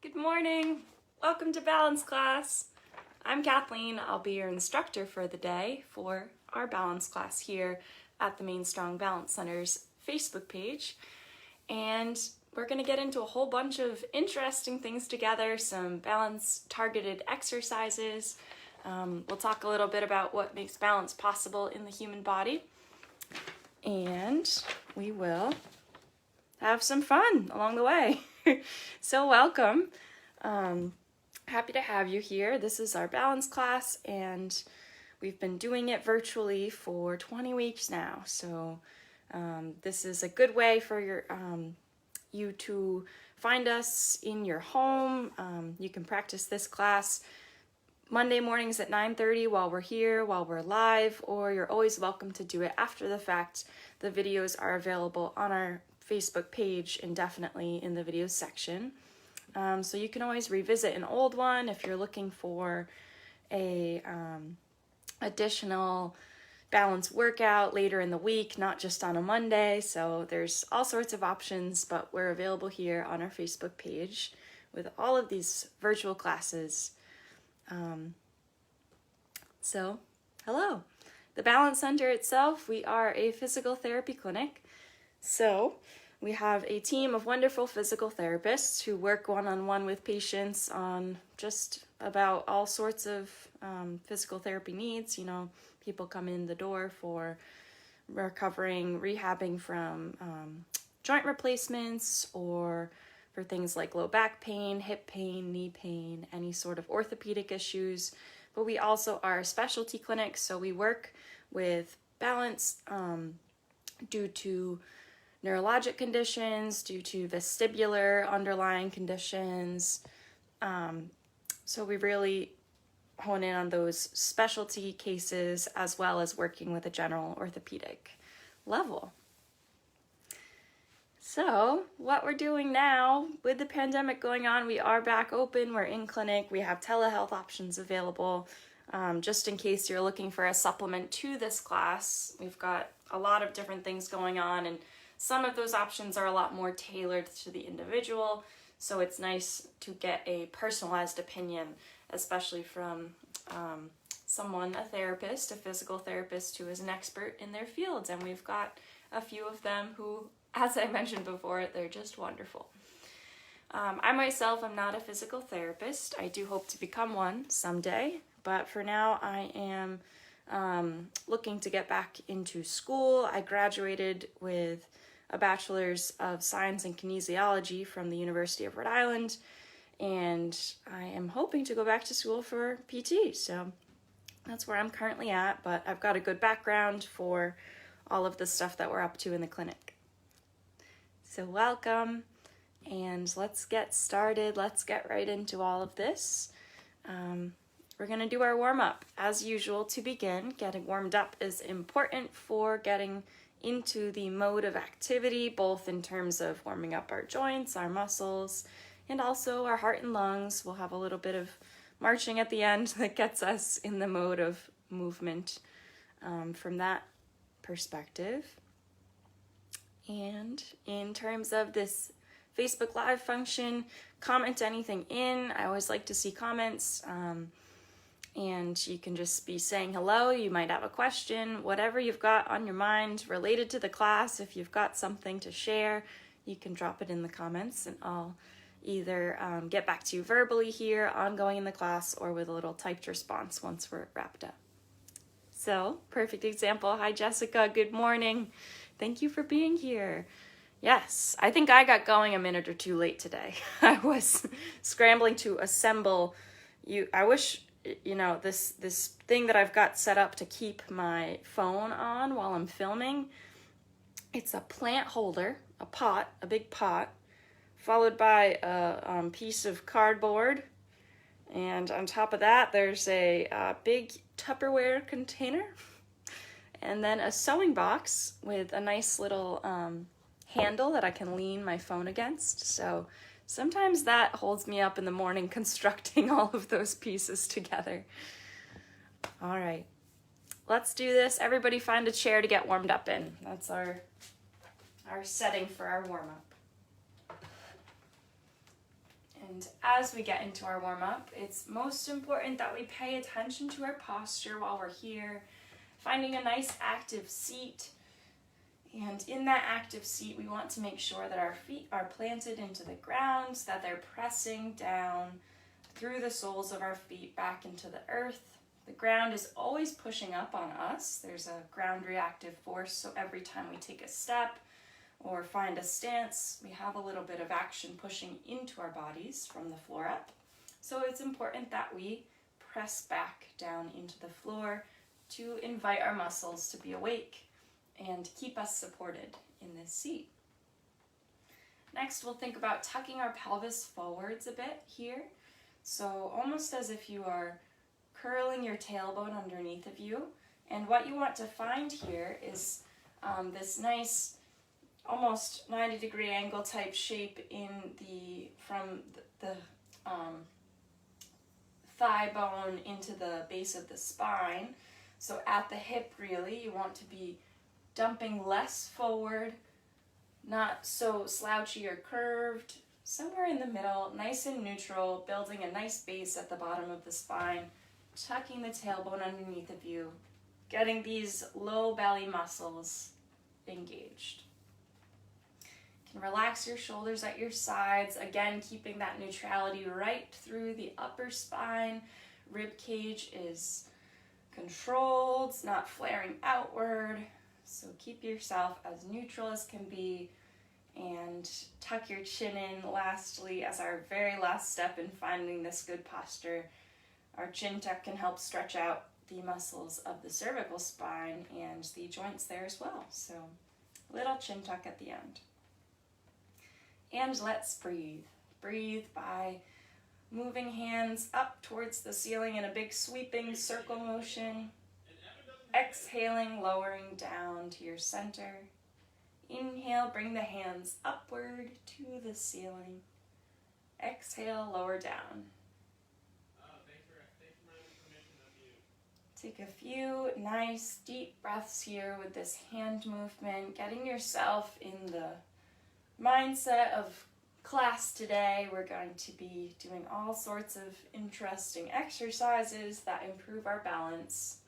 Good morning. Welcome to balance class. I'm Kathleen. I'll be your instructor for the day for our balance class here at the Main Strong Balance Center's Facebook page. And we're going to get into a whole bunch of interesting things together, some balance targeted exercises. We'll talk a little bit about what makes balance possible in the human body. And we will have some fun along the way. So welcome. Happy to have you here. This is our balance class, and we've been doing it virtually for 20 weeks now. So this is a good way for you to find us in your home. You can practice this class Monday mornings at 9:30 while we're here, while we're live, or you're always welcome to do it after the fact. The videos are available on our Facebook page indefinitely in the videos section. So you can always revisit an old one if you're looking for a additional balance workout later in the week, not just on a Monday. So there's all sorts of options, but we're available here on our Facebook page with all of these virtual classes. So hello. The Balance Center itself, we are a physical therapy clinic. So we have a team of wonderful physical therapists who work one-on-one with patients on just about all sorts of physical therapy needs. You know, people come in the door for recovering, rehabbing from joint replacements, or for things like low back pain, hip pain, knee pain, any sort of orthopedic issues. But we also are a specialty clinic, so we work with balance due to neurologic conditions, due to vestibular underlying conditions. So we really hone in on those specialty cases as well as working with a general orthopedic level. So what we're doing now with the pandemic going on, we are back open, we're in clinic, we have telehealth options available. Just in case you're looking for a supplement to this class, we've got a lot of different things going on, and some of those options are a lot more tailored to the individual, so it's nice to get a personalized opinion, especially from someone, a therapist, a physical therapist who is an expert in their fields, and we've got a few of them who, as I mentioned before, they're just wonderful. I myself am not a physical therapist. I do hope to become one someday, but for now I am looking to get back into school. I graduated with a bachelor's of science in kinesiology from the University of Rhode Island, and I am hoping to go back to school for PT. So that's where I'm currently at, but I've got a good background for all of the stuff that we're up to in the clinic. So welcome, and let's get started. Let's get right into all of this. We're going to do our warm-up. As usual, to begin, getting warmed up is important for getting into the mode of activity, both in terms of warming up our joints, our muscles, and also our heart and lungs. We'll have a little bit of marching at the end that gets us in the mode of movement from that perspective. And in terms of this Facebook Live function, comment anything in. I always like to see comments. And you can just be saying hello, you might have a question, whatever you've got on your mind related to the class. If you've got something to share, you can drop it in the comments, and I'll either get back to you verbally here, ongoing in the class, or with a little typed response once we're wrapped up. So, perfect example. Hi, Jessica. Good morning. Thank you for being here. Yes, I think I got going a minute or two late today. I was scrambling to assemble I wish, you know, this thing that I've got set up to keep my phone on while I'm filming, it's a plant holder, a big pot, followed by a piece of cardboard, and on top of that there's a big Tupperware container, and then a sewing box with a nice little handle that I can lean my phone against. So sometimes that holds me up in the morning constructing all of those pieces together. All right, let's do this. Everybody find a chair to get warmed up in. That's our setting for our warm-up. And And as we get into our warm-up, it's most important that we pay attention to our posture while we're here, finding a nice active seat. And in that active seat, we want to make sure that our feet are planted into the ground, that they're pressing down through the soles of our feet back into the earth. The ground is always pushing up on us. There's a ground reactive force, so every time we take a step or find a stance, we have a little bit of action pushing into our bodies from the floor up. So it's important that we press back down into the floor to invite our muscles to be awake and keep us supported in this seat. Next, we'll think about tucking our pelvis forwards a bit here. So almost as if you are curling your tailbone underneath of you. And what you want to find here is this nice, almost 90-degree angle type shape from the thigh bone into the base of the spine. So at the hip, really, you want to be dumping less forward, not so slouchy or curved, somewhere in the middle, nice and neutral, building a nice base at the bottom of the spine, tucking the tailbone underneath of you, getting these low belly muscles engaged. You can relax your shoulders at your sides, again keeping that neutrality right through the upper spine. Rib cage is controlled, it's not flaring outward. So keep yourself as neutral as can be and tuck your chin in lastly as our very last step in finding this good posture. Our chin tuck can help stretch out the muscles of the cervical spine and the joints there as well. So little chin tuck at the end. And let's breathe. Breathe by moving hands up towards the ceiling in a big sweeping circle motion. Exhaling, lowering down to your center. Inhale, bring the hands upward to the ceiling. Exhale, lower down. Take a few nice deep breaths here with this hand movement, getting yourself in the mindset of class today. We're going to be doing all sorts of interesting exercises that improve our balance.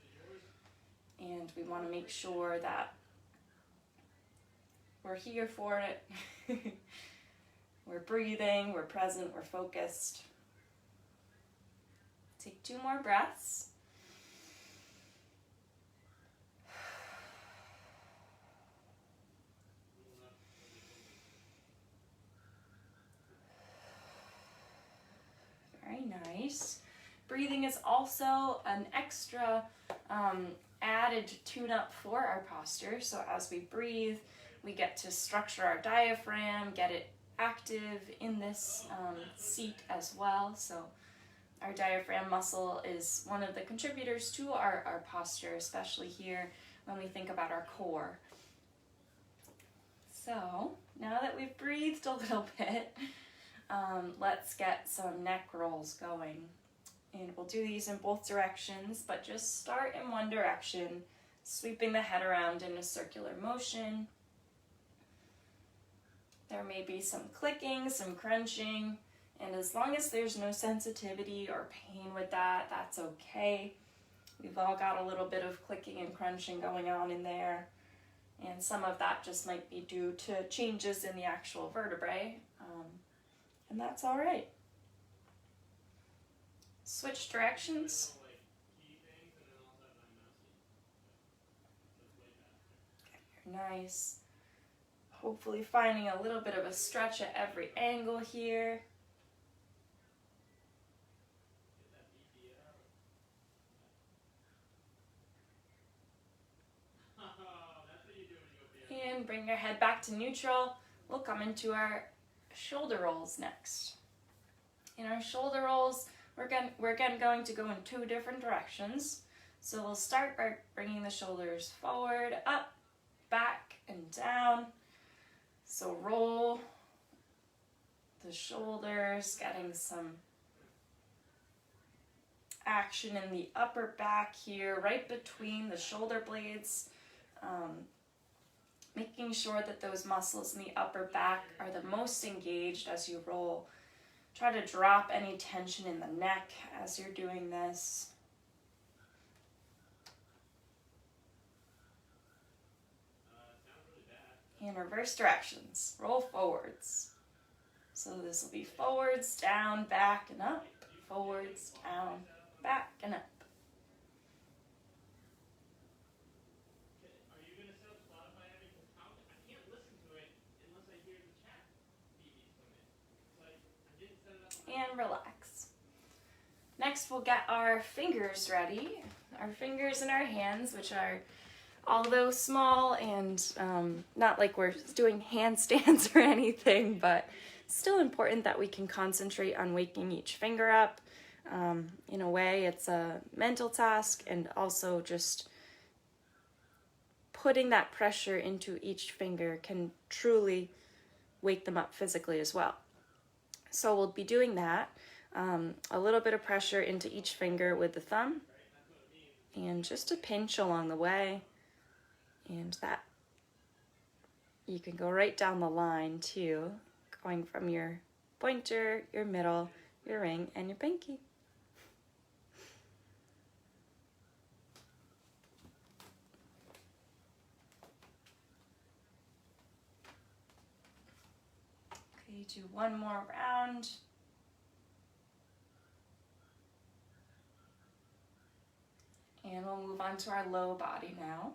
And we want to make sure that we're here for it. We're breathing, we're present, we're focused. Take 2 more breaths. Very nice. Breathing is also an extra added tune-up for our posture. So as we breathe, we get to structure our diaphragm, get it active in this seat as well. So our diaphragm muscle is one of the contributors to our posture, especially here when we think about our core. So now that we've breathed a little bit, let's get some neck rolls going. And we'll do these in both directions, but just start in one direction, sweeping the head around in a circular motion. There may be some clicking, some crunching, and as long as there's no sensitivity or pain with that, that's okay. We've all got a little bit of clicking and crunching going on in there, and some of that just might be due to changes in the actual vertebrae, and that's all right. Switch directions. Nice. Hopefully finding a little bit of a stretch at every angle here. And bring your head back to neutral. We'll come into our shoulder rolls next. In our shoulder rolls, we're again going to go in 2 different directions. So we'll start by bringing the shoulders forward, up, back, and down. So roll the shoulders, getting some action in the upper back here, right between the shoulder blades. Making sure that those muscles in the upper back are the most engaged as you roll. Try to drop any tension in the neck as you're doing this. And reverse directions, roll forwards. So this will be forwards, down, back, and up. Forwards, down, back, and up. And relax. Next, we'll get our fingers ready. Our fingers and our hands, which are, although small and not like we're doing handstands or anything, but still important that we can concentrate on waking each finger up. In a way, it's a mental task, and also just putting that pressure into each finger can truly wake them up physically as well. So we'll be doing that. A little bit of pressure into each finger with the thumb, and just a pinch along the way. And that, you can go right down the line too, going from your pointer, your middle, your ring, and your pinky. Okay, do one more round. And we'll move on to our low body now.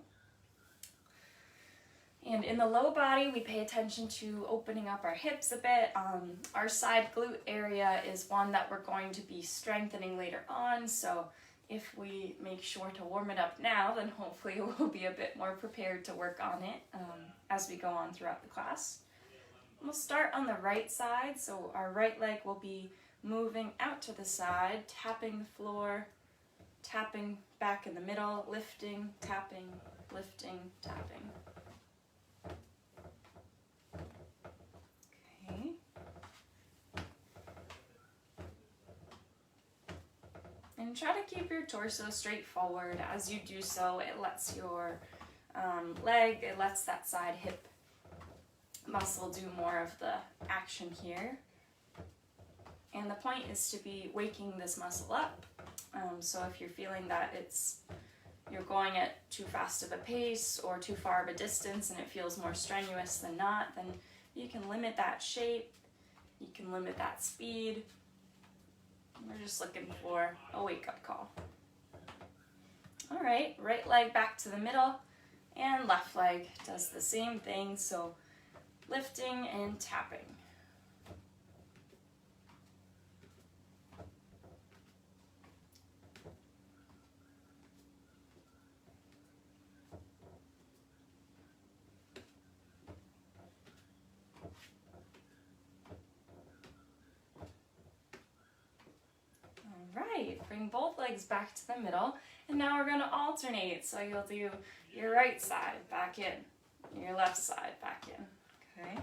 And in the low body, we pay attention to opening up our hips a bit. Our side glute area is one that we're going to be strengthening later on. So if we make sure to warm it up now, then hopefully we'll be a bit more prepared to work on it as we go on throughout the class. We'll start on the right side. So our right leg will be moving out to the side, tapping the floor, tapping back in the middle, lifting, tapping, lifting, tapping. Okay. And try to keep your torso straight forward. As you do so, it lets your it lets that side hip muscle do more of the action here. And the point is to be waking this muscle up. So if you're feeling that you're going at too fast of a pace or too far of a distance and it feels more strenuous than not, then you can limit that shape, you can limit that speed. We're just looking for a wake-up call. All right, right leg back to the middle, and left leg does the same thing, so lifting and tapping. Right, bring both legs back to the middle, and now we're going to alternate. So you'll do your right side back in, your left side back in, okay?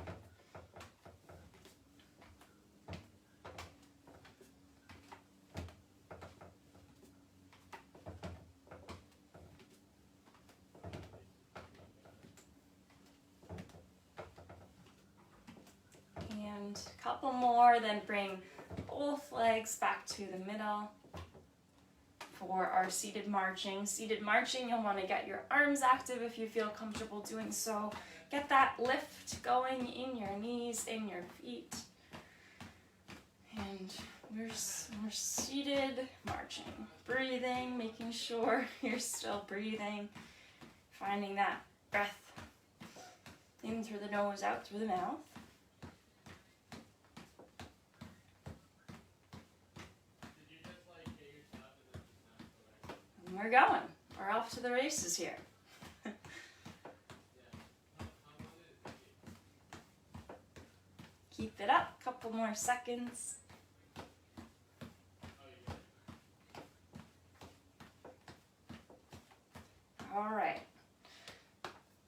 And a couple more, then bring both legs back to the middle for our seated marching. Seated marching, you'll want to get your arms active if you feel comfortable doing so. Get that lift going in your knees, in your feet. And we're seated marching. Breathing, making sure you're still breathing. Finding that breath in through the nose, out through the mouth. We're going. We're off to the races here. Keep it up. Couple more seconds. All right.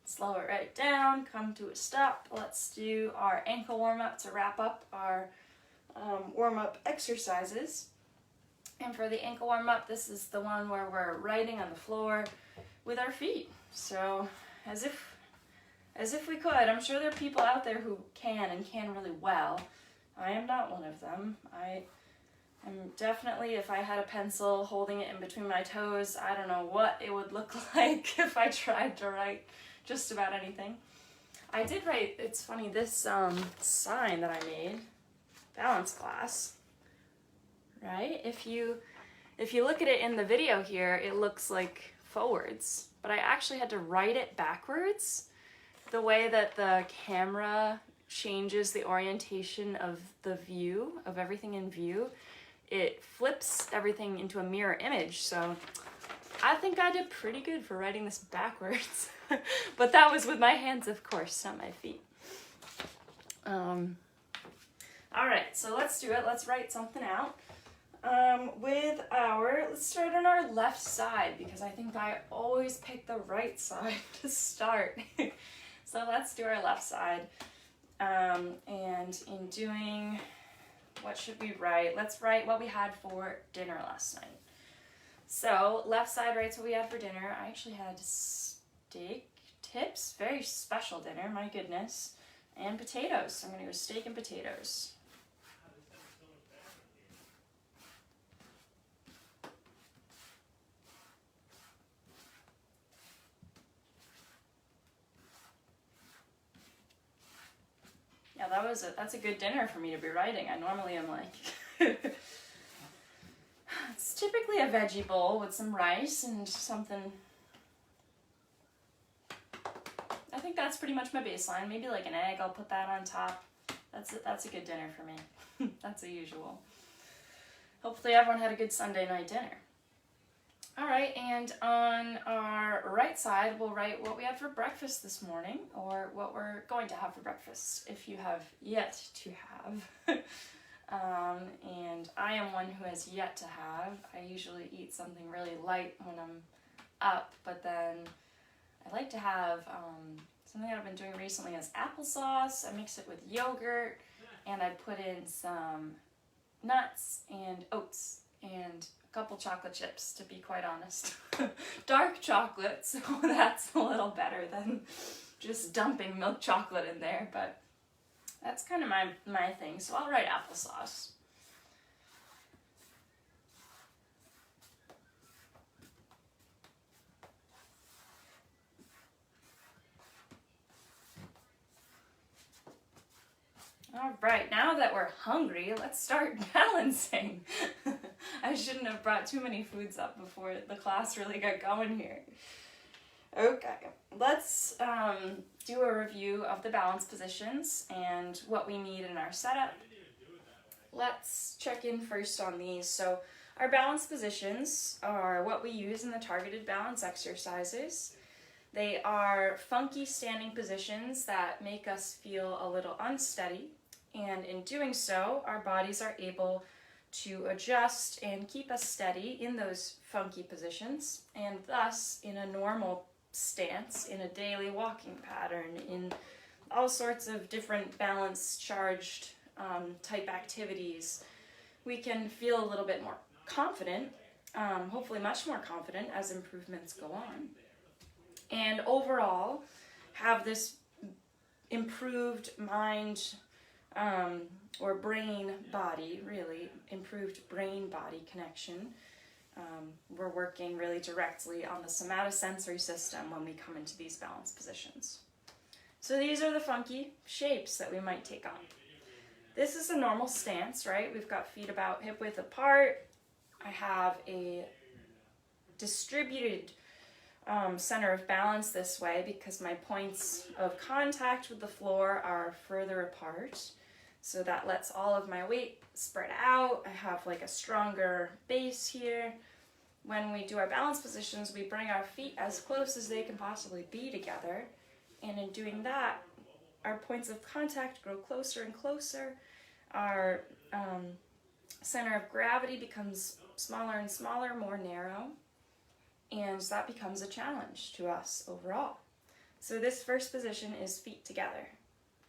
Slow it right down. Come to a stop. Let's do our ankle warm-up to wrap up our warm-up exercises. And for the ankle warm-up, this is the one where we're riding on the floor with our feet. So as if we could. I'm sure there are people out there who can really well. I am not one of them. I'm definitely, if I had a pencil holding it in between my toes, I don't know what it would look like if I tried to write just about anything. I did write, it's funny, this sign that I made, balance class, right? If you look at it in the video here, it looks like forwards, but I actually had to write it backwards. The way that the camera changes the orientation of the view, of everything in view, it flips everything into a mirror image. So I think I did pretty good for writing this backwards. But that was with my hands, of course, not my feet. All right, so let's do it. Let's write something out. Let's start on our left side, because I think I always pick the right side to start. So let's do our left side. And in doing, what should we write? Let's write what we had for dinner last night. So left side writes what we had for dinner. I actually had steak tips, very special dinner, my goodness, and potatoes. So I'm gonna go steak and potatoes. Yeah, that's a good dinner for me to be writing. I normally am like, it's typically a veggie bowl with some rice and something. I think that's pretty much my baseline. Maybe like an egg, I'll put that on top. That's a good dinner for me. That's a usual. Hopefully everyone had a good Sunday night dinner. All right, and on our right side, we'll write what we had for breakfast this morning, or what we're going to have for breakfast, if you have yet to have. And I am one who has yet to have. I usually eat something really light when I'm up, but then I like to have something that I've been doing recently is applesauce. I mix it with yogurt, and I put in some nuts and oats and a couple chocolate chips, to be quite honest. Dark chocolate, so that's a little better than just dumping milk chocolate in there, but that's kind of my thing. So I'll write applesauce. All right, now that we're hungry, let's start balancing. I shouldn't have brought too many foods up before the class really got going here. Okay, let's do a review of the balance positions and what we need in our setup. Let's check in first on these. So our balance positions are what we use in the targeted balance exercises. They are funky standing positions that make us feel a little unsteady, and in doing so, our bodies are able to adjust and keep us steady in those funky positions, and thus in a normal stance, in a daily walking pattern, in all sorts of different balance charged type activities, we can feel a little bit more confident, hopefully much more confident as improvements go on. And overall, have this improved mind or brain-body, really, improved brain-body connection. We're working really directly on the somatosensory system when we come into these balance positions. So these are the funky shapes that we might take on. This is a normal stance, right? We've got feet about hip width apart. I have a distributed center of balance this way because my points of contact with the floor are further apart. So that lets all of my weight spread out. I have like a stronger base here. When we do our balance positions, we bring our feet as close as they can possibly be together. And in doing that, our points of contact grow closer and closer. Our center of gravity becomes smaller and smaller, more narrow. And that becomes a challenge to us overall. So this first position is feet together.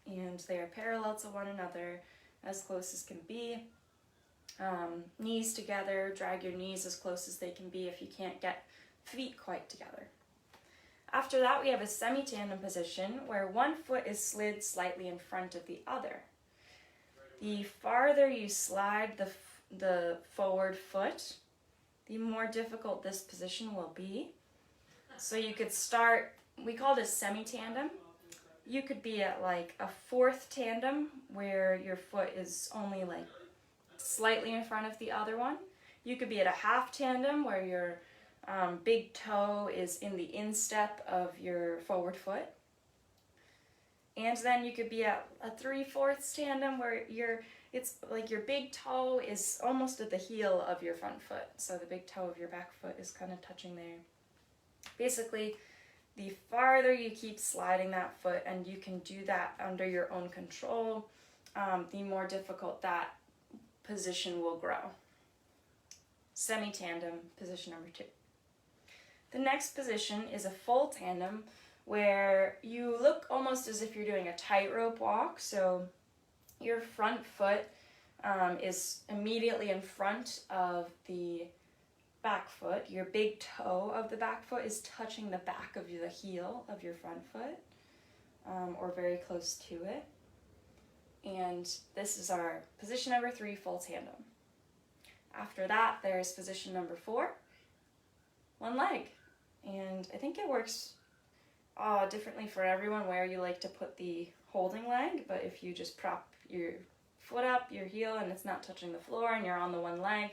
And they are parallel to one another, as close as can be. Knees together, drag your knees as close as they can be if you can't get feet quite together. After that, we have a semi-tandem position where one foot is slid slightly in front of the other. The farther you slide the forward foot, the more difficult this position will be. So you could start, we call this semi-tandem. You could be at like a fourth tandem where your foot is only like slightly in front of the other one. You could be at a half tandem where your big toe is in the instep of your forward foot. And then you could be at a 3/4 tandem where it's like your big toe is almost at the heel of your front foot. So the big toe of your back foot is kind of touching there. Basically, the farther you keep sliding that foot, and you can do that under your own control, the more difficult that position will grow. Semi-tandem, position number 2. The next position is a full tandem, where you look almost as if you're doing a tightrope walk. So your front foot is immediately in front of the back foot. Your big toe of the back foot is touching the back of the heel of your front foot, or very close to it. And this is our position number 3, full tandem. After that, there's position number 4, one leg. And I think it works differently for everyone where you like to put the holding leg, but if you just prop your foot up, your heel, and it's not touching the floor and you're on the one leg,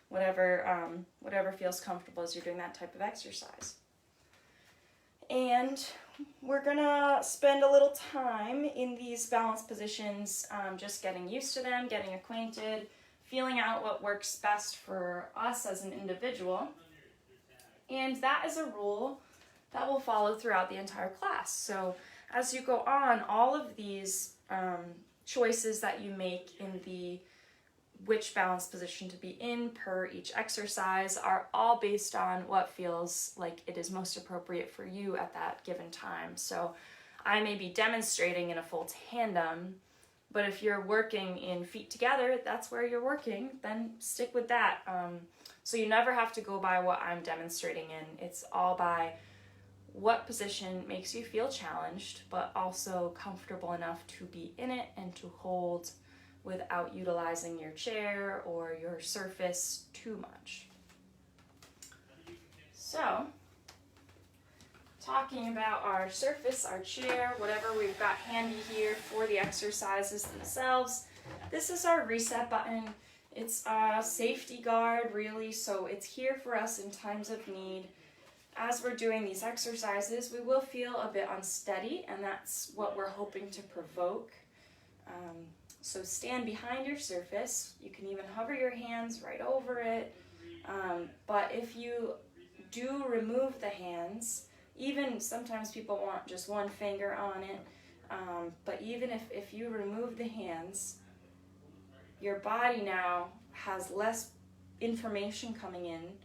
whatever feels comfortable as you're doing that type of exercise. And we're gonna spend a little time in these balance positions, just getting used to them, getting acquainted, feeling out what works best for us as an individual. And that is a rule that will follow throughout the entire class. So as you go on, all of these choices that you make in the which balance position to be in per each exercise are all based on what feels like it is most appropriate for you at that given time. So I may be demonstrating in a full tandem, but if you're working in feet together, that's where you're working, then stick with that. So you never have to go by what I'm demonstrating in. It's all by what position makes you feel challenged, but also comfortable enough to be in it and to hold without utilizing your chair or your surface too much. So, talking about our surface, our chair, whatever we've got handy here for the exercises themselves, this is our reset button. It's a safety guard, really, so it's here for us in times of need. As we're doing these exercises, we will feel a bit unsteady, and that's what we're hoping to provoke. So stand behind your surface. You can even hover your hands right over it. But if you do remove the hands, even sometimes people want just one finger on it, but even if you remove the hands, your body now has less information coming in,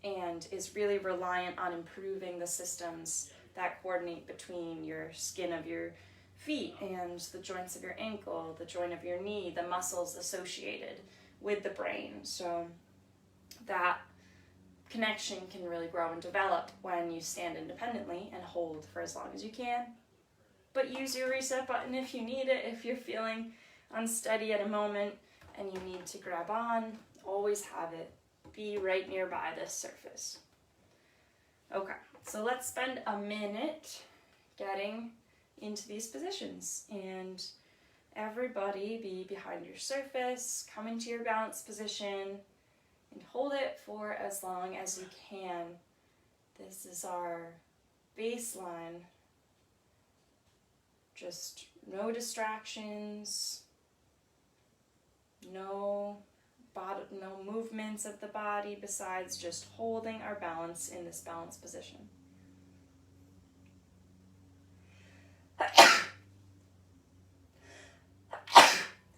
and is really reliant on improving the systems that coordinate between your skin of your feet and the joints of your ankle, the joint of your knee, the muscles associated with the brain. So that connection can really grow and develop when you stand independently and hold for as long as you can. But use your reset button if you need it. If you're feeling unsteady at a moment and you need to grab on, always have it be right nearby this surface. Okay, so let's spend a minute getting into these positions, and everybody be behind your surface, come into your balance position, and hold it for as long as you can. This is our baseline. Just no distractions, no movements of the body besides just holding our balance in this balance position.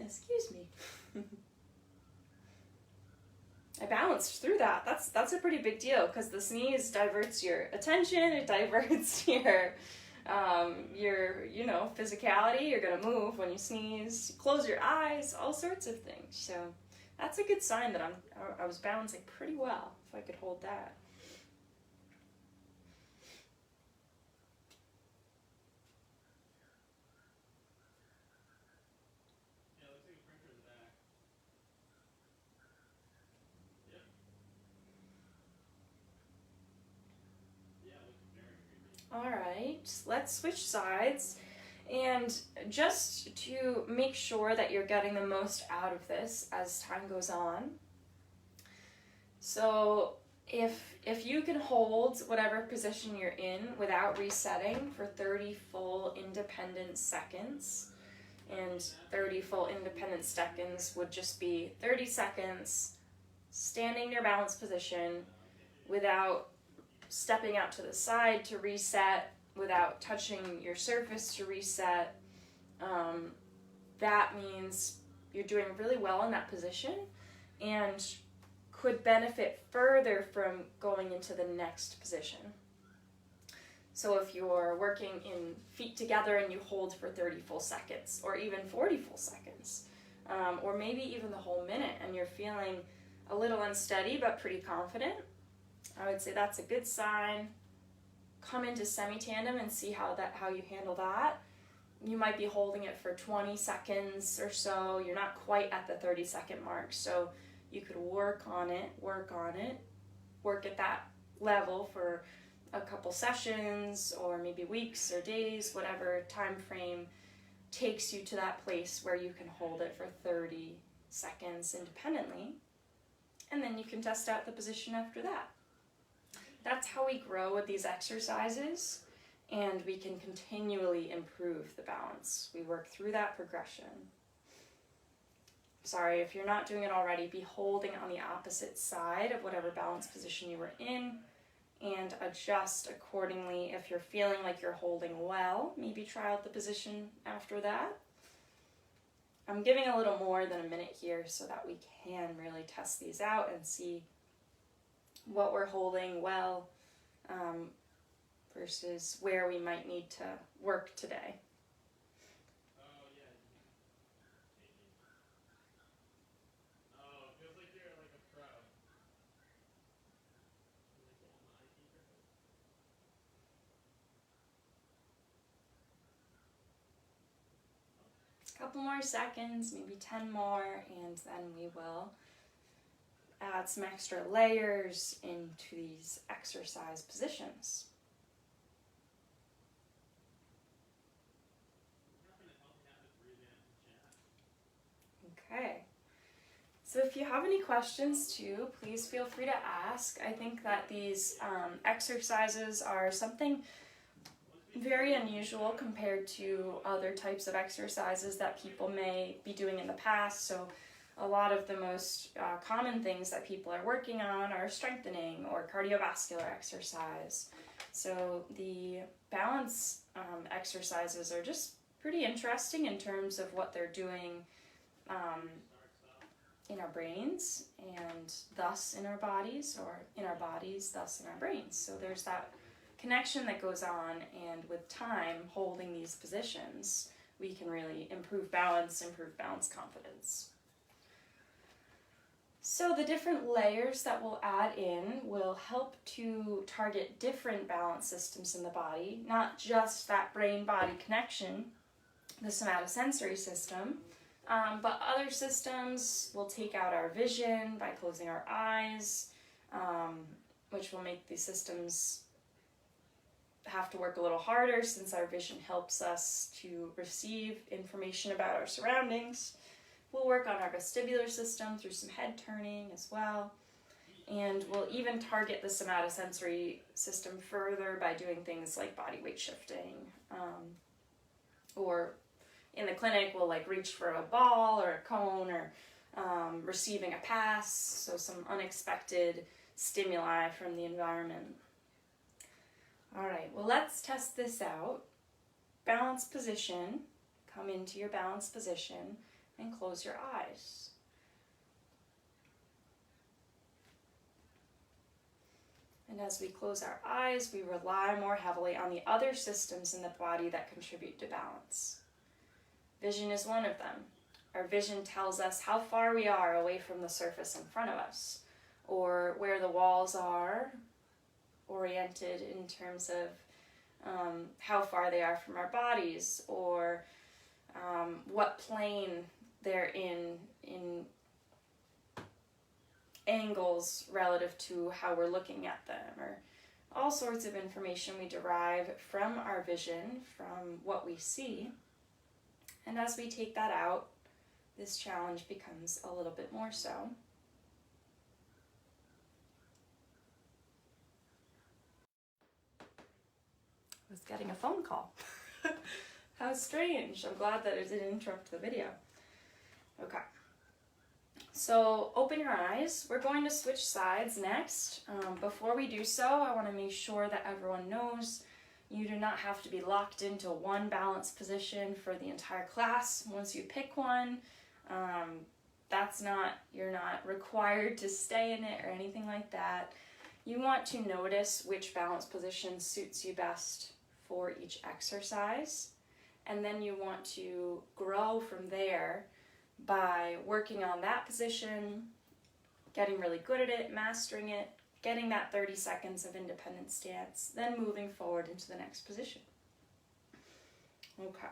Excuse me. I balanced through that. That's a pretty big deal because the sneeze diverts your attention, it diverts your physicality. You're gonna move when you sneeze, close your eyes, all sorts of things. So that's a good sign that I was balancing pretty well if I could hold that. right. Let's switch sides. And just to make sure that you're getting the most out of this as time goes on. So if you can hold whatever position you're in without resetting for 30 full independent seconds, and 30 full independent seconds would just be 30 seconds standing in your balanced position without stepping out to the side to reset, without touching your surface to reset. That means you're doing really well in that position and could benefit further from going into the next position. So if you're working in feet together and you hold for 30 full seconds, or even 40 full seconds, or maybe even the whole minute, and you're feeling a little unsteady but pretty confident, I would say that's a good sign. Come into semi-tandem and see how you handle that. You might be holding it for 20 seconds or so. You're not quite at the 30-second mark, so you could work at that level for a couple sessions, or maybe weeks or days, whatever time frame takes you to that place where you can hold it for 30 seconds independently, and then you can test out the position after that. That's how we grow with these exercises, and we can continually improve the balance. We work through that progression. Sorry, if you're not doing it already, be holding on the opposite side of whatever balance position you were in, and adjust accordingly. If you're feeling like you're holding well, maybe try out the position after that. I'm giving a little more than a minute here so that we can really test these out and see what we're holding well versus where we might need to work today. Couple more seconds, maybe 10 more, and then we will add some extra layers into these exercise positions. Okay, so if you have any questions too, please feel free to ask. I think that these exercises are something very unusual compared to other types of exercises that people may be doing in the past. So a lot of the most common things that people are working on are strengthening or cardiovascular exercise. So the balance exercises are just pretty interesting in terms of what they're doing in our brains, and thus in our bodies, or in our bodies, thus in our brains. So there's that connection that goes on, and with time holding these positions, we can really improve balance confidence. So the different layers that we'll add in will help to target different balance systems in the body, not just that brain-body connection, the somatosensory system, but other systems. Will take out our vision by closing our eyes, which will make these systems have to work a little harder since our vision helps us to receive information about our surroundings. We'll work on our vestibular system through some head turning as well. And we'll even target the somatosensory system further by doing things like body weight shifting. Or in the clinic, we'll like reach for a ball or a cone, or receiving a pass, so some unexpected stimuli from the environment. All right, well, let's test this out. Balance position. Come into your balanced position and close your eyes. And as we close our eyes, we rely more heavily on the other systems in the body that contribute to balance. Vision is one of them. Our vision tells us how far we are away from the surface in front of us, or where the walls are oriented in terms of how far they are from our bodies, or what plane they're in angles relative to how we're looking at them, or all sorts of information we derive from our vision, from what we see. And as we take that out, this challenge becomes a little bit more so. I was getting a phone call. How strange. I'm glad that it didn't interrupt the video. Okay. So open your eyes. We're going to switch sides next. Before we do so, I want to make sure that everyone knows you do not have to be locked into one balanced position for the entire class. Once you pick one, you're not required to stay in it or anything like that. You want to notice which balance position suits you best for each exercise, and then you want to grow from there by working on that position, getting really good at it, mastering it, getting that 30 seconds of independent stance, then moving forward into the next position. Okay,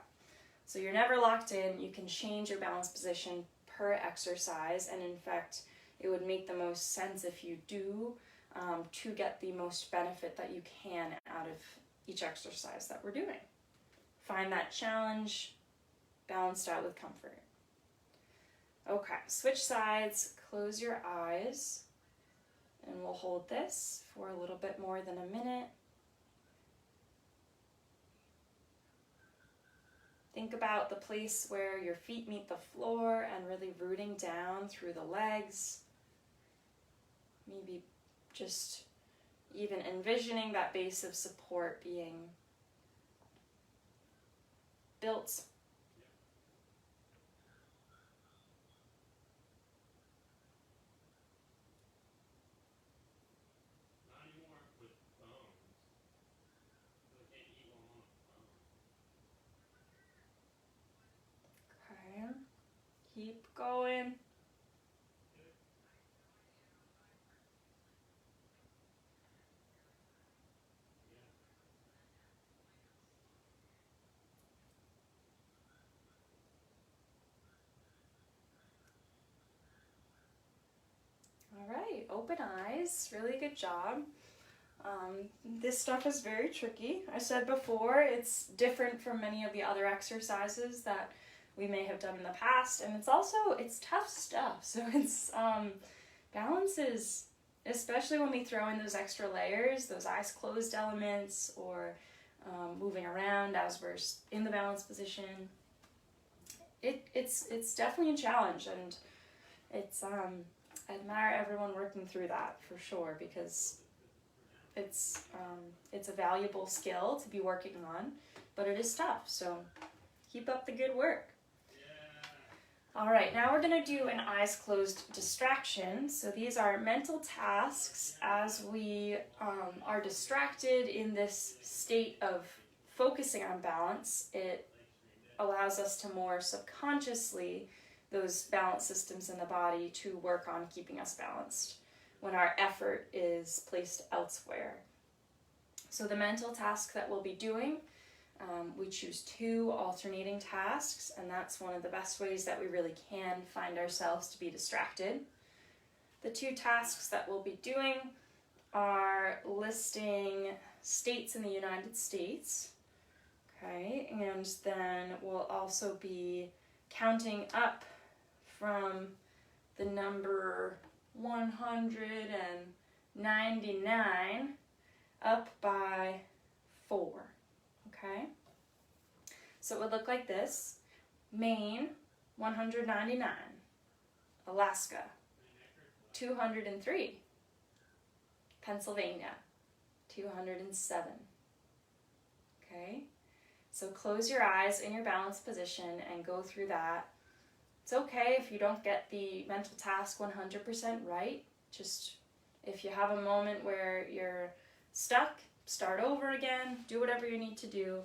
so you're never locked in. You can change your balance position per exercise, and in fact, it would make the most sense if you do to get the most benefit that you can out of each exercise that we're doing. Find that challenge, balanced out with comfort. Okay, switch sides, close your eyes, and we'll hold this for a little bit more than a minute. Think about the place where your feet meet the floor and really rooting down through the legs. Maybe just even envisioning that base of support being built. Okay, keep going. All right, open eyes, really good job. This stuff is very tricky. I said before, it's different from many of the other exercises that we may have done in the past, and it's tough stuff. So it's, balance is, especially when we throw in those extra layers, those eyes closed elements, or moving around as we're in the balance position, it's definitely a challenge, and it's, I admire everyone working through that for sure, because it's a valuable skill to be working on, but it is tough, so keep up the good work. All right, now we're going to do an eyes closed distraction. So these are mental tasks as we are distracted in this state of focusing on balance. It allows us to more subconsciously, those balance systems in the body, to work on keeping us balanced when our effort is placed elsewhere. So the mental task that we'll be doing, we choose 2 alternating tasks, and that's one of the best ways that we really can find ourselves to be distracted. The 2 tasks that we'll be doing are listing states in the United States, okay, and then we'll also be counting up from the number 199 up by 4. Okay, so it would look like this: Maine, 199, Alaska, 203, Pennsylvania, 207. Okay, so close your eyes in your balanced position and go through that. It's okay if you don't get the mental task 100% right. Just if you have a moment where you're stuck, start over again, do whatever you need to do.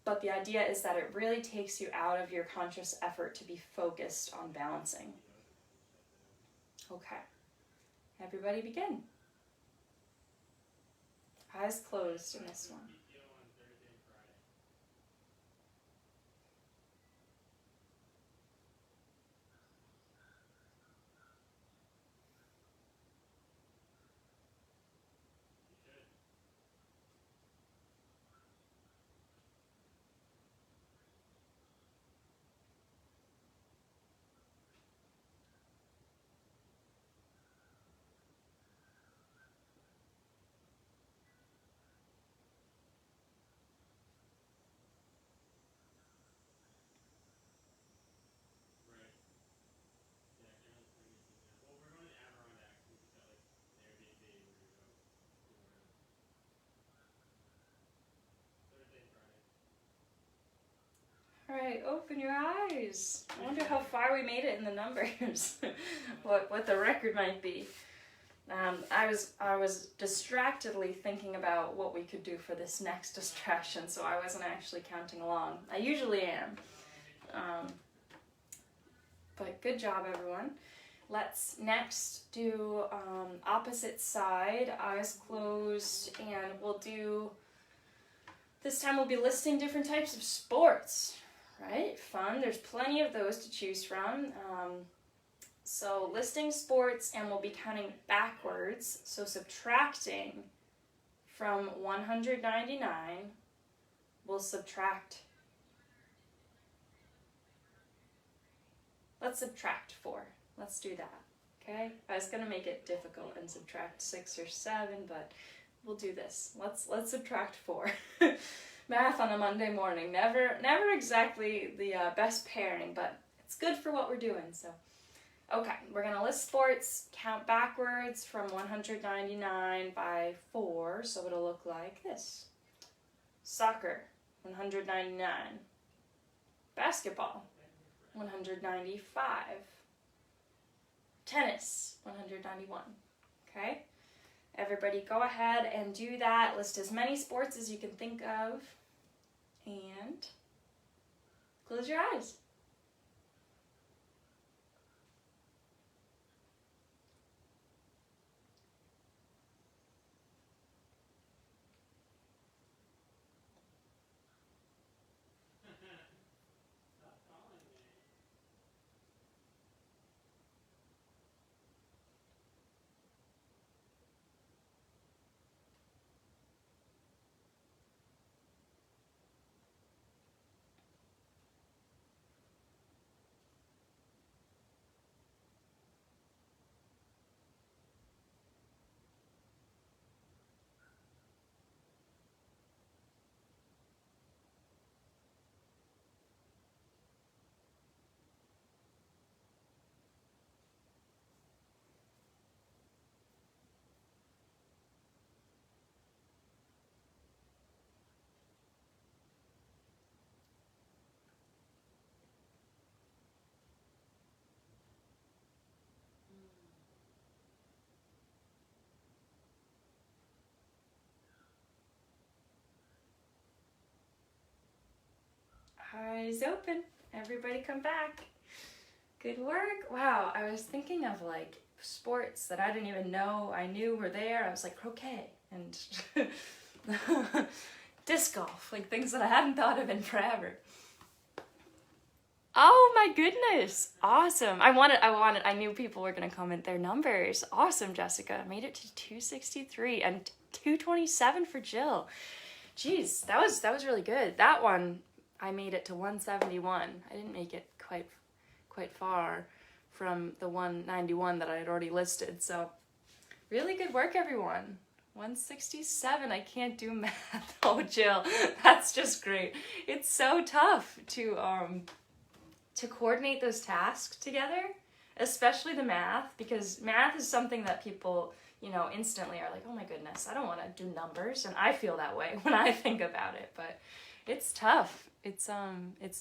But the idea is that it really takes you out of your conscious effort to be focused on balancing. Okay, everybody begin. Eyes closed in this one. All right, open your eyes. I wonder how far we made it in the numbers. what the record might be. I was distractedly thinking about what we could do for this next distraction, so I wasn't actually counting along. I usually am. But good job, everyone. Let's next do opposite side, eyes closed, and this time we'll be listing different types of sports, right? Fun, there's plenty of those to choose from. So listing sports, and we'll be counting backwards, so subtracting from 199, we'll subtract. Let's subtract 4. Let's do that, okay? I was gonna make it difficult and subtract 6 or 7, but we'll do this. Let's subtract 4. Math on a Monday morning, never exactly the best pairing, but it's good for what we're doing, so. Okay, we're gonna list sports, count backwards from 199 by 4, so it'll look like this. Soccer, 199. Basketball, 195. Tennis, 191. Okay? Everybody go ahead and do that. List as many sports as you can think of. And close your eyes. Eyes open. Everybody come back. Good work. Wow, I was thinking of like sports that I didn't even know I knew were there. I was like croquet and disc golf, like things that I hadn't thought of in forever. Oh my goodness. Awesome. I knew people were going to comment their numbers. Awesome, Jessica. Made it to 263 and 227 for Jill. Jeez, that was really good. That one, I made it to 171. I didn't make it quite far from the 191 that I had already listed. So really good work, everyone. 167. I can't do math. Oh, Jill, that's just great. It's so tough to coordinate those tasks together, especially the math, because math is something that people, instantly are like, oh my goodness, I don't want to do numbers. And I feel that way when I think about it, but it's tough. It's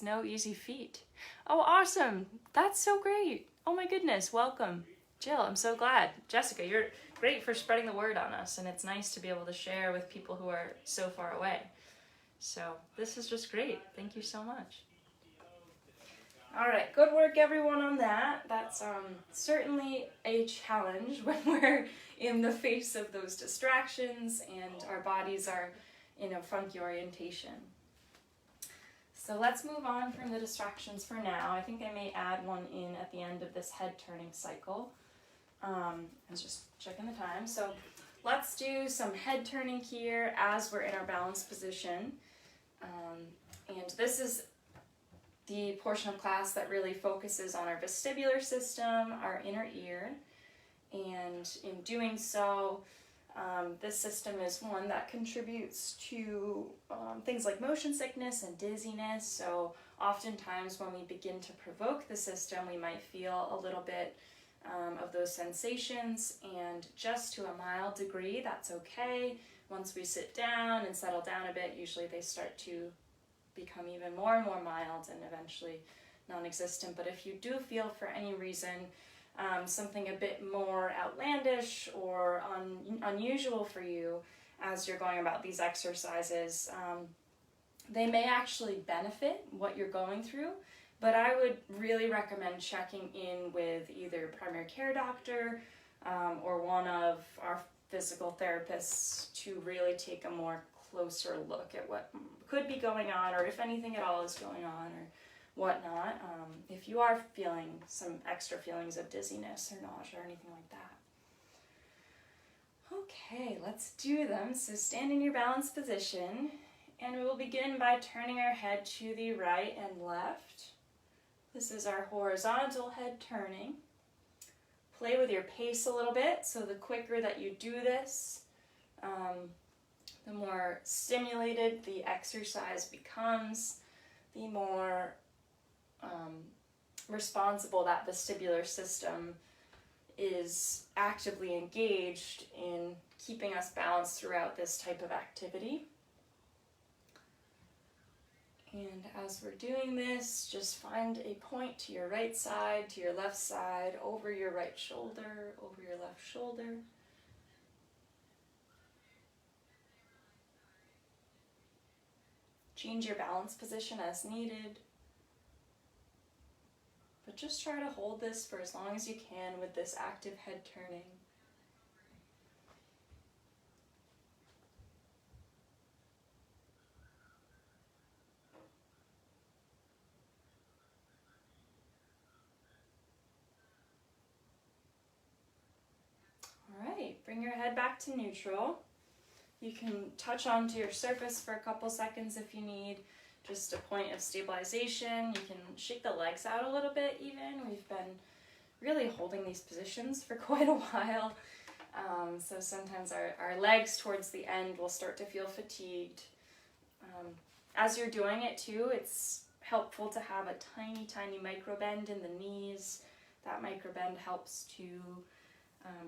no easy feat. Oh, awesome. That's so great. Oh my goodness. Welcome. Jill, I'm so glad. Jessica, you're great for spreading the word on us, and it's nice to be able to share with people who are so far away. So this is just great. Thank you so much. All right, good work everyone on that. That's certainly a challenge when we're in the face of those distractions and our bodies are in a funky orientation. So let's move on from the distractions for now. I think I may add one in at the end of this head turning cycle. I was just checking the time. So let's do some head turning here as we're in our balanced position. And this is the portion of class that really focuses on our vestibular system, our inner ear. And in doing so, this system is one that contributes to things like motion sickness and dizziness. So oftentimes when we begin to provoke the system, we might feel a little bit of those sensations, and just to a mild degree, that's okay. Once we sit down and settle down a bit, usually they start to become even more and more mild and eventually non-existent. But if you do feel for any reason something a bit more outlandish or unusual for you as you're going about these exercises, they may actually benefit what you're going through, but I would really recommend checking in with either primary care doctor or one of our physical therapists to really take a more closer look at what could be going on, or if anything at all is going on, or whatnot, if you are feeling some extra feelings of dizziness or nausea or anything like that. Okay, let's do them. So stand in your balanced position, and we will begin by turning our head to the right and left. This is our horizontal head turning. Play with your pace a little bit, so the quicker that you do this, the more stimulated the exercise becomes, the more responsible that vestibular system is actively engaged in keeping us balanced throughout this type of activity. And as we're doing this, just find a point to your right side, to your left side, over your right shoulder, over your left shoulder. Change your balance position as needed. But just try to hold this for as long as you can with this active head turning. All right, bring your head back to neutral. You can touch onto your surface for a couple seconds if you need. Just a point of stabilization. You can shake the legs out a little bit even. We've been really holding these positions for quite a while. So sometimes our legs towards the end will start to feel fatigued. As you're doing it too, it's helpful to have a tiny, tiny micro bend in the knees. That micro bend helps to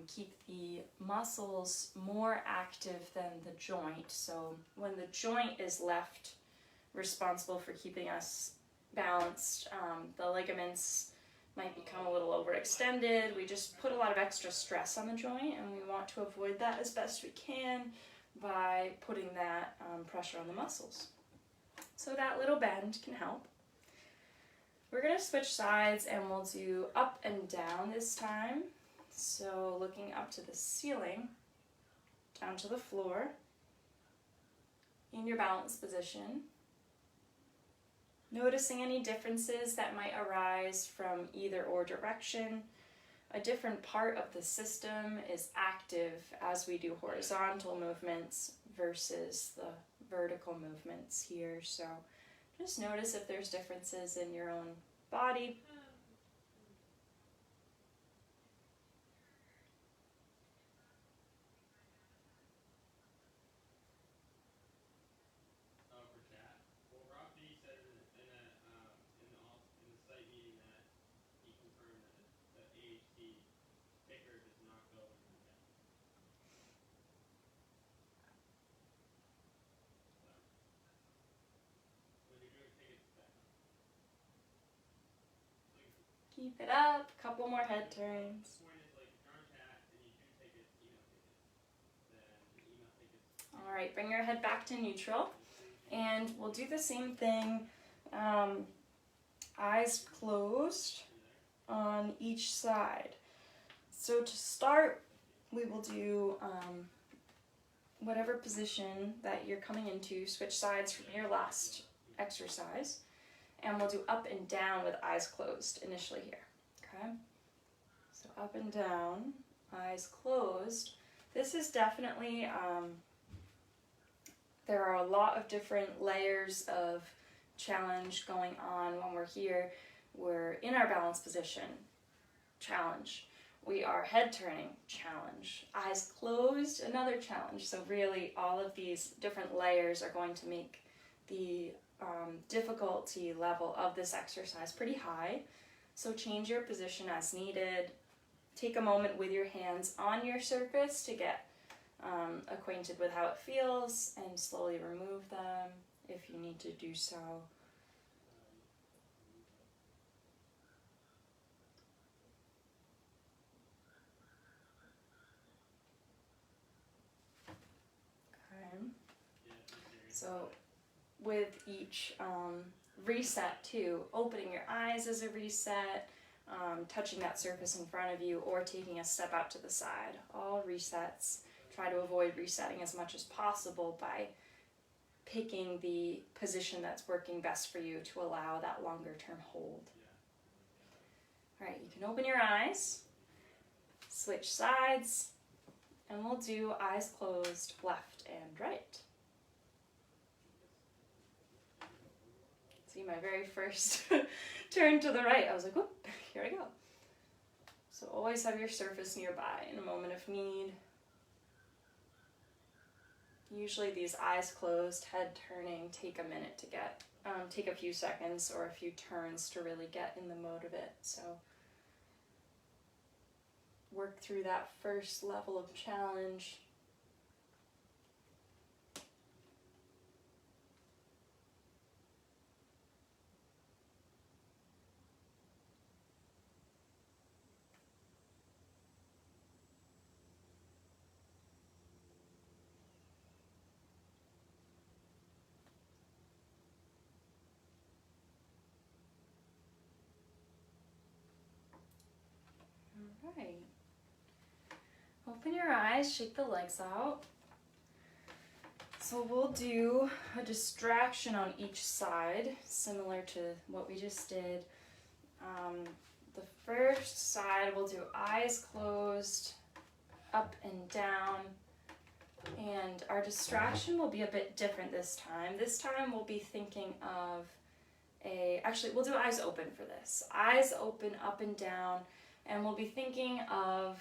keep the muscles more active than the joint. So when the joint is left responsible for keeping us balanced, the ligaments might become a little overextended. We just put a lot of extra stress on the joint, and we want to avoid that as best we can by putting that pressure on the muscles. So that little bend can help. We're going to switch sides, and we'll do up and down this time. So looking up to the ceiling, down to the floor, in your balanced position. Noticing any differences that might arise from either or direction. A different part of the system is active as we do horizontal movements versus the vertical movements here. So just notice if there's differences in your own body. Keep it up, couple more head turns. All right, bring your head back to neutral, and we'll do the same thing, eyes closed on each side. So to start, we will do whatever position that you're coming into, switch sides from your last exercise. And we'll do up and down with eyes closed initially here, okay? So up and down, eyes closed. This is definitely, there are a lot of different layers of challenge going on when we're here. We're in our balanced position, challenge. We are head turning, challenge. Eyes closed, another challenge. So really all of these different layers are going to make the difficulty level of this exercise pretty high. So change your position as needed. Take a moment with your hands on your surface to get acquainted with how it feels, and slowly remove them if you need to do so. Okay. So with each reset too, opening your eyes is a reset, touching that surface in front of you, or taking a step out to the side. All resets. Try to avoid resetting as much as possible by picking the position that's working best for you to allow that longer term hold. All right, you can open your eyes, switch sides, and we'll do eyes closed, left and right. See, my very first turn to the right, I was like, whoop, here I go. So always have your surface nearby in a moment of need. Usually these eyes closed, head turning, take a minute to get, take a few seconds or a few turns to really get in the mode of it. So work through that first level of challenge. All right. Open your eyes, shake the legs out. So we'll do a distraction on each side, similar to what we just did. The first side we'll do eyes closed, up and down, and our distraction will be a bit different this time. This time we'll be thinking of actually we'll do eyes open for this. Eyes open, up and down, and we'll be thinking of,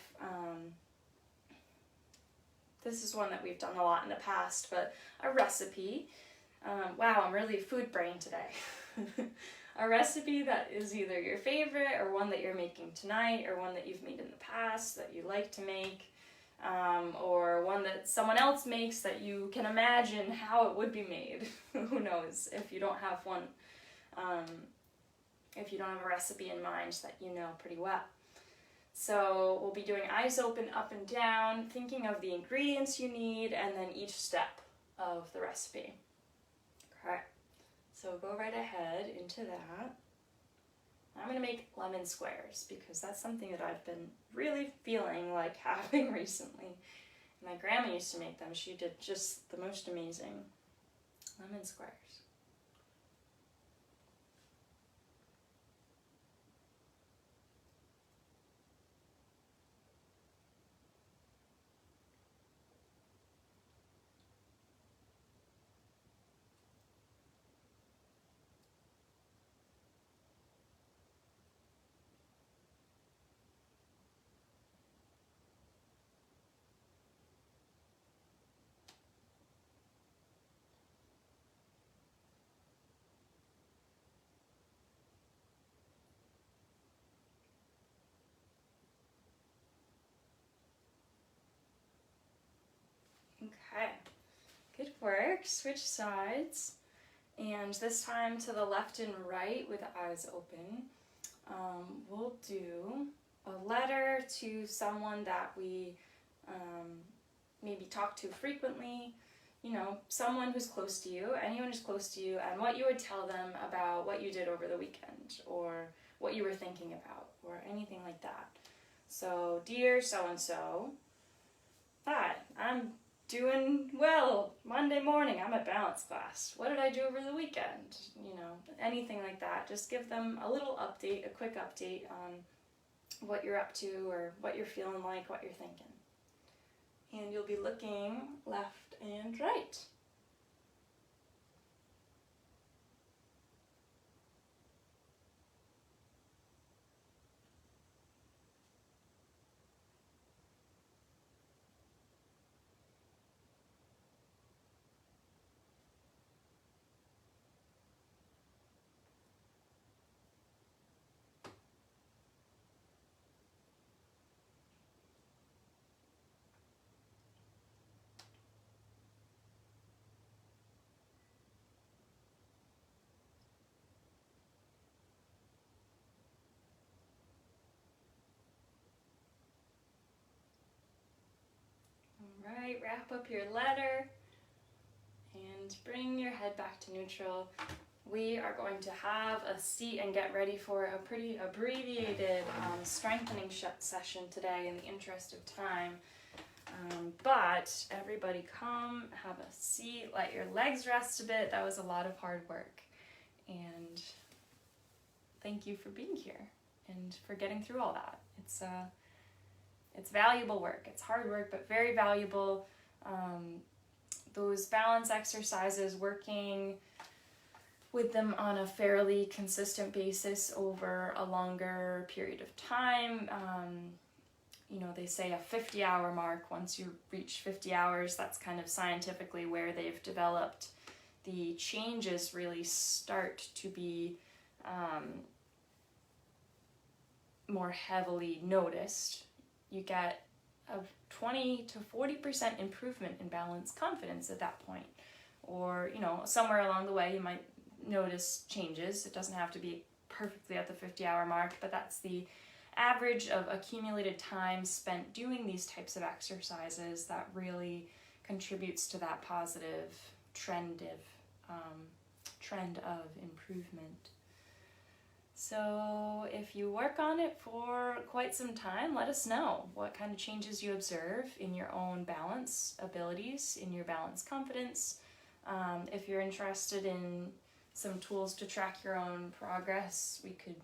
this is one that we've done a lot in the past, but a recipe. Wow, I'm really food brain today. A recipe that is either your favorite or one that you're making tonight or one that you've made in the past that you like to make, or one that someone else makes that you can imagine how it would be made. Who knows, if you don't have one, if you don't have a recipe in mind that you know pretty well. So we'll be doing eyes open, up and down, thinking of the ingredients you need, and then each step of the recipe. Okay, so go right ahead into that. I'm going to make lemon squares because that's something that I've been really feeling like having recently. My grandma used to make them. She did just the most amazing lemon squares. Okay, good work. Switch sides. And this time to the left and right with the eyes open. We'll do a letter to someone that we maybe talk to frequently, you know, someone who's close to you, anyone who's close to you, and what you would tell them about what you did over the weekend or what you were thinking about or anything like that. So, dear so-and-so, hi, I'm doing well. Monday morning, I'm at balance class. What did I do over the weekend? You know, anything like that. Just give them a little update, a quick update on what you're up to or what you're feeling like, what you're thinking. And you'll be looking left and right. Great, wrap up your letter and bring your head back to neutral. We are going to have a seat and get ready for a pretty abbreviated strengthening session today in the interest of time. But everybody come, have a seat, let your legs rest a bit. That was a lot of hard work. And thank you for being here and for getting through all that. It's valuable work. It's hard work, but very valuable. Those balance exercises, working with them on a fairly consistent basis over a longer period of time. They say a 50-hour mark. Once you reach 50 hours, that's kind of scientifically where they've developed. The changes really start to be more heavily noticed. You get a 20 to 40% improvement in balance confidence at that point. Or, somewhere along the way you might notice changes. It doesn't have to be perfectly at the 50-hour mark, but that's the average of accumulated time spent doing these types of exercises that really contributes to that positive trend of improvement. So if you work on it for quite some time, let us know what kind of changes you observe in your own balance abilities, in your balance confidence. If you're interested in some tools to track your own progress, we could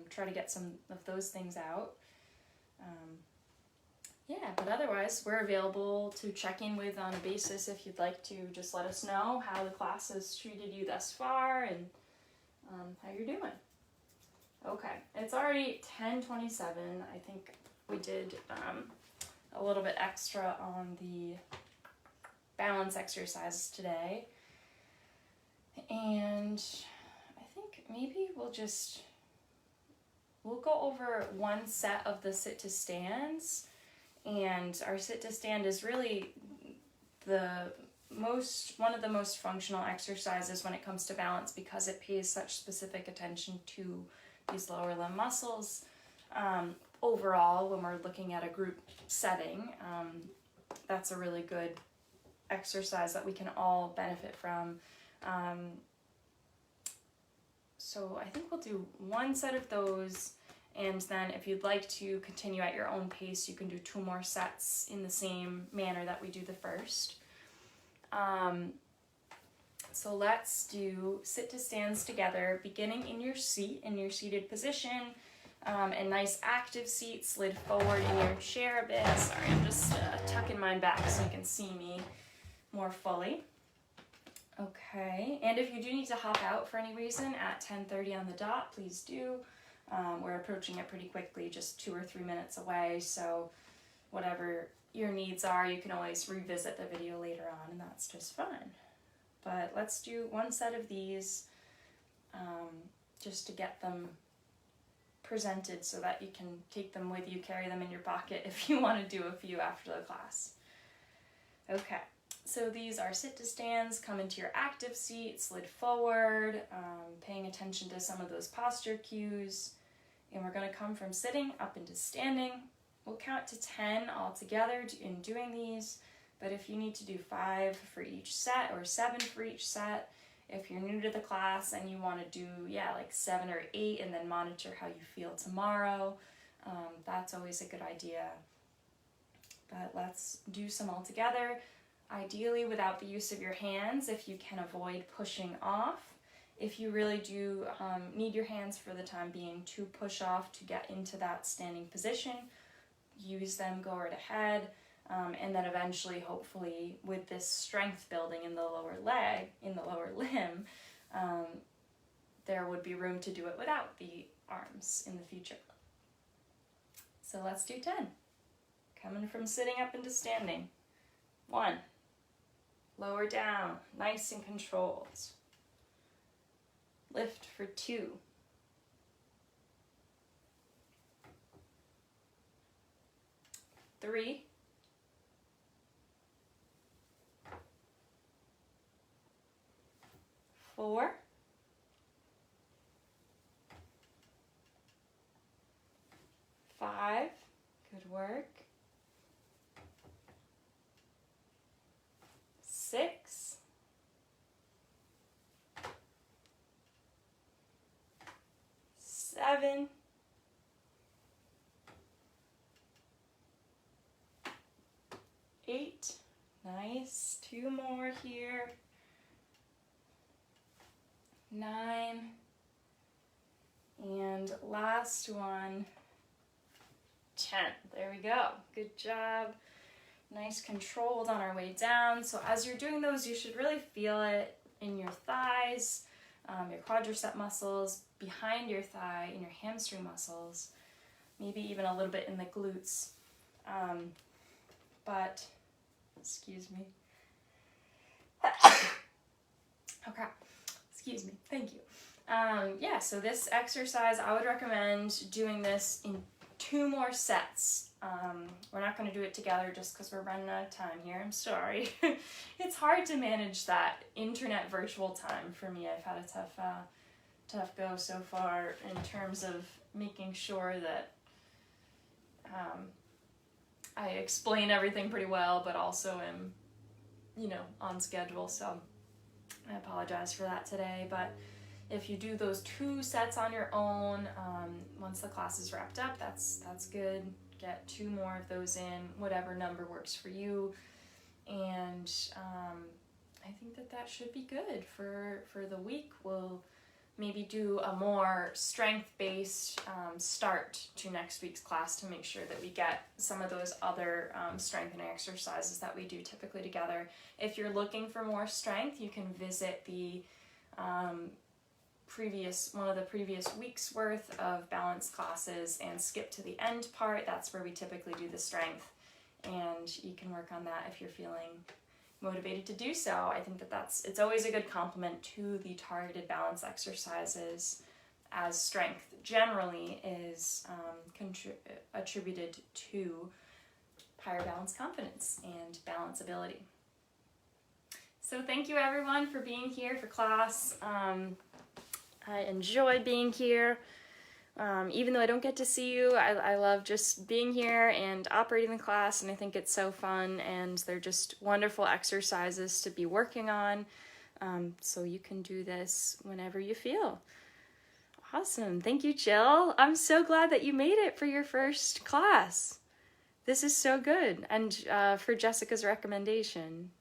try to get some of those things out. But otherwise, we're available to check in with on a basis. If you'd like to just let us know how the class has treated you thus far and how you're doing. Okay, it's already 10:27. I think we did a little bit extra on the balance exercises today. And I think maybe we'll go over one set of the sit to stands. And our sit to stand is really one of the most functional exercises when it comes to balance, because it pays such specific attention to these lower limb muscles. Overall, when we're looking at a group setting, that's a really good exercise that we can all benefit from. So I think we'll do one set of those, and then if you'd like to continue at your own pace, you can do 2 more sets in the same manner that we do the first. So let's do sit to stands together, beginning in your seat, in your seated position. A nice active seat, slid forward in your chair a bit. Sorry, I'm just tucking mine back so you can see me more fully. Okay, and if you do need to hop out for any reason at 10:30 on the dot, please do. We're approaching it pretty quickly, just 2 or 3 minutes away, so whatever your needs are, you can always revisit the video later on, and that's just fine. But let's do one set of these just to get them presented so that you can take them with you, carry them in your pocket if you want to do a few after the class. Okay, so these are sit to stands. Come into your active seat, slid forward, paying attention to some of those posture cues. And we're going to come from sitting up into standing. We'll count to 10 all together in doing these, but if you need to do 5 for each set or 7 for each set, if you're new to the class and you want to do, like 7 or 8 and then monitor how you feel tomorrow, that's always a good idea. But let's do some all together, ideally without the use of your hands if you can avoid pushing off. If you really do need your hands for the time being to push off to get into that standing position, use them, go right ahead. And then eventually, hopefully, with this strength building in the lower limb, there would be room to do it without the arms in the future. So let's do 10. Coming from sitting up into standing. 1. Lower down, nice and controlled. Lift for 2. 3. 4. 5. Good work. 6, 7, 8, nice, 2 more here, 9, and last one, 10. There we go. Good job. Nice controlled on our way down. So as you're doing those, you should really feel it in your thighs, your quadricep muscles, behind your thigh, in your hamstring muscles, maybe even a little bit in the glutes. But, excuse me. Okay, excuse me, thank you. Yeah, so this exercise, I would recommend doing this in 2 more sets. We're not going to do it together just because we're running out of time here. I'm sorry. It's hard to manage that internet virtual time for me. I've had a tough go so far in terms of making sure that I explain everything pretty well, but also am, on schedule. So I apologize for that today. But if you do those 2 sets on your own, once the class is wrapped up, that's good. Get 2 more of those in, whatever number works for you. And I think that should be good for the week. We'll maybe do a more strength-based start to next week's class to make sure that we get some of those other strengthening exercises that we do typically together. If you're looking for more strength, you can visit the one of the previous week's worth of balance classes and skip to the end part. That's where we typically do the strength, and you can work on that if you're feeling motivated to do so. I think it's always a good complement to the targeted balance exercises, as strength generally is attributed to higher balance confidence and balance ability. So thank you everyone for being here for class. I enjoy being here. Even though I don't get to see you, I love just being here and operating the class, and I think it's so fun, and they're just wonderful exercises to be working on. So you can do this whenever you feel. Awesome. Thank you, Jill. I'm so glad that you made it for your first class. This is so good. And for Jessica's recommendation.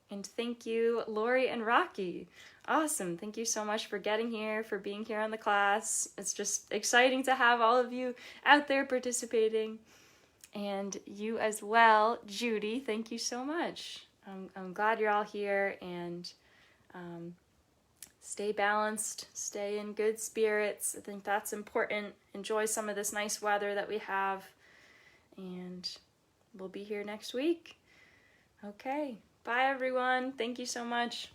And thank you, Lori and Rocky. Awesome. Thank you so much for getting here, for being here on the class. It's just exciting to have all of you out there participating. And you as well, Judy, thank you so much. I'm glad you're all here, and stay balanced, stay in good spirits. I think that's important. Enjoy some of this nice weather that we have, and we'll be here next week. Okay. Bye, everyone. Thank you so much.